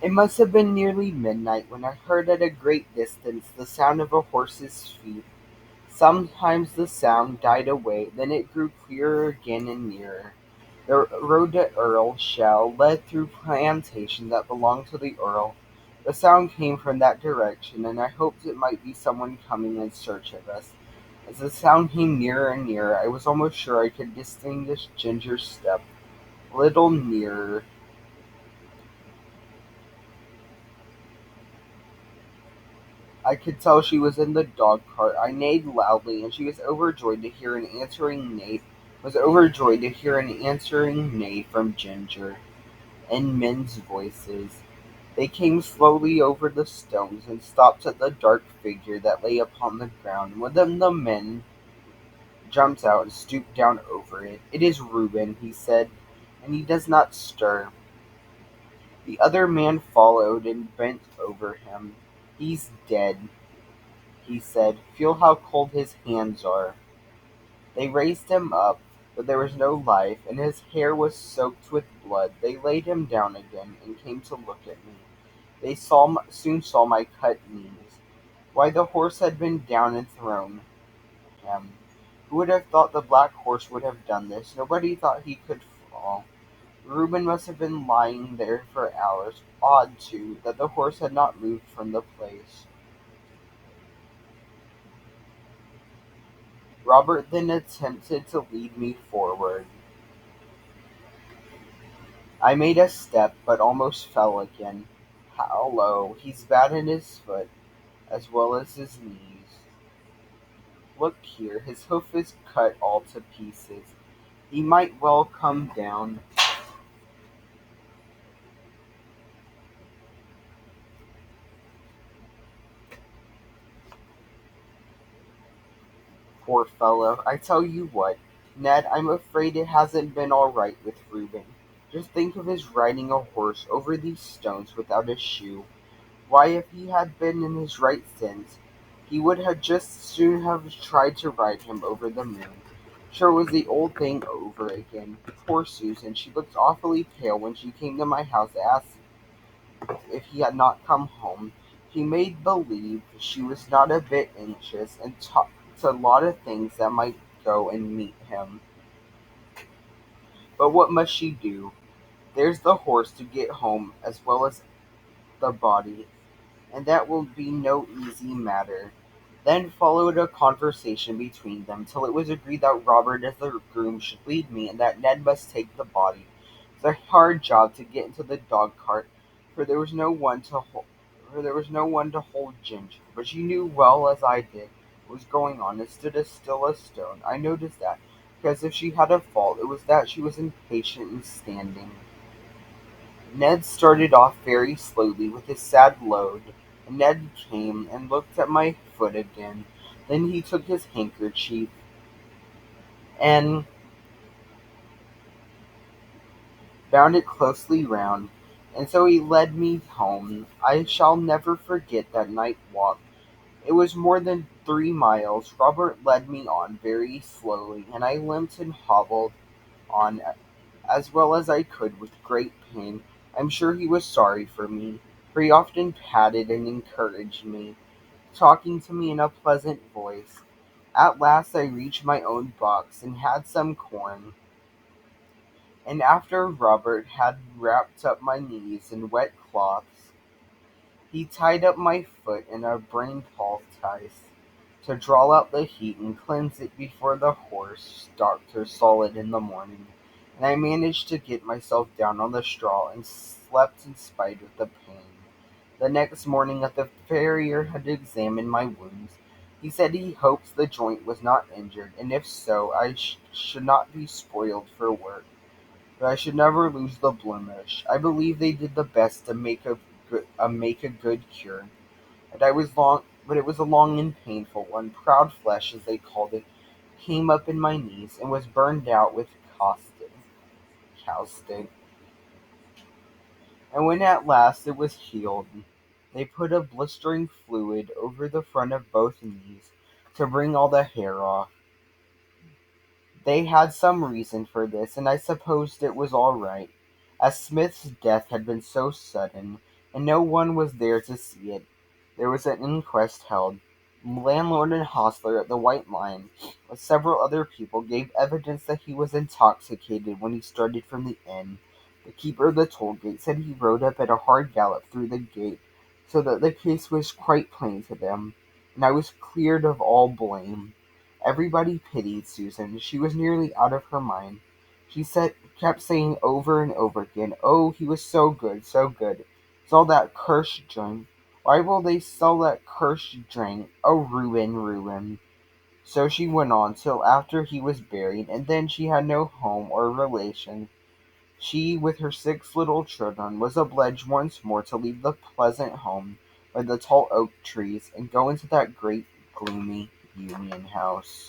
It must have been nearly midnight when I heard at a great distance the sound of a horse's feet. Sometimes the sound died away, then it grew clearer again and nearer. The road to Earlshall led through plantation that belonged to the Earl. The sound came from that direction, and I hoped it might be someone coming in search of us. As the sound came nearer and nearer, I was almost sure I could distinguish Ginger's step, a little nearer. I could tell she was in the dog-cart. I neighed loudly, and she was overjoyed to hear an answering neigh from Ginger, and men's voices. They came slowly over the stones, and stopped at the dark figure that lay upon the ground. One of the men jumped out and stooped down over it. "It is Reuben," he said, "and he does not stir." The other man followed and bent over him. "He's dead," he said. "Feel how cold his hands are." They raised him up, but there was no life, and his hair was soaked with blood. They laid him down again, and came to look at me. Soon saw my cut knees. Why, the horse had been down and thrown him. Who would have thought the black horse would have done this? Nobody thought he could fall. Reuben must have been lying there for hours. Odd, too, that the horse had not moved from the place. Robert then attempted to lead me forward. I made a step, but almost fell again. Hallo, he's bad in his foot, as well as his knees. Look here, his hoof is cut all to pieces. He might well come down. Poor fellow. I tell you what, Ned, I'm afraid it hasn't been all right with Reuben. Just think of his riding a horse over these stones without a shoe. Why, if he had been in his right sense, he would have just soon have tried to ride him over the moon. Sure it was the old thing over again. Poor Susan, she looked awfully pale when she came to my house to ask if he had not come home. He made believe she was not a bit anxious, and talked a lot of things that might go and meet him. But what must she do? There's the horse to get home as well as the body, and that will be no easy matter. Then followed a conversation between them, till it was agreed that Robert as the groom should lead me, and that Ned must take the body. It was a hard job to get into the dog-cart, for there was no one to hold, Ginger. But she knew well as I did what was going on, and stood as still as stone. I noticed that, because if she had a fault, it was that she was impatient in standing. Ned started off very slowly with his sad load. Ned came and looked at my foot again. Then he took his handkerchief and bound it closely round, and so he led me home. I shall never forget that night walk. It was more than 3 miles. Robert led me on very slowly, and I limped and hobbled on as well as I could with great pain. I'm sure he was sorry for me, for he often patted and encouraged me, talking to me in a pleasant voice. At last I reached my own box and had some corn, and after Robert had wrapped up my knees in wet cloths, he tied up my foot in a brain poultice to draw out the heat and cleanse it before the horse doctor saw it in the morning, and I managed to get myself down on the straw and slept in spite of the pain. The next morning the farrier had examined my wounds. He said he hoped the joint was not injured, and if so, I should not be spoiled for work, but I should never lose the blemish. I believe they did the best to make a good cure. But it was a long and painful one. Proud flesh, as they called it, came up in my knees and was burned out with caustic. And when at last it was healed, they put a blistering fluid over the front of both knees to bring all the hair off. They had some reason for this, and I supposed it was all right. As Smith's death had been so sudden, and no one was there to see it. There was an inquest held. Landlord and hostler at the White Lion, with several other people, gave evidence that he was intoxicated when he started from the inn. The keeper of the toll gate said he rode up at a hard gallop through the gate, so that the case was quite plain to them, and I was cleared of all blame. Everybody pitied Susan. She was nearly out of her mind. Kept saying over and over again, "Oh, he was so good, so good. It's all that cursed drink. Why will they sell that cursed drink? Oh, ruin, ruin." So she went on till after he was buried, and then she had no home or relation. She, with her 6 little children, was obliged once more to leave the pleasant home by the tall oak trees and go into that great gloomy Union house.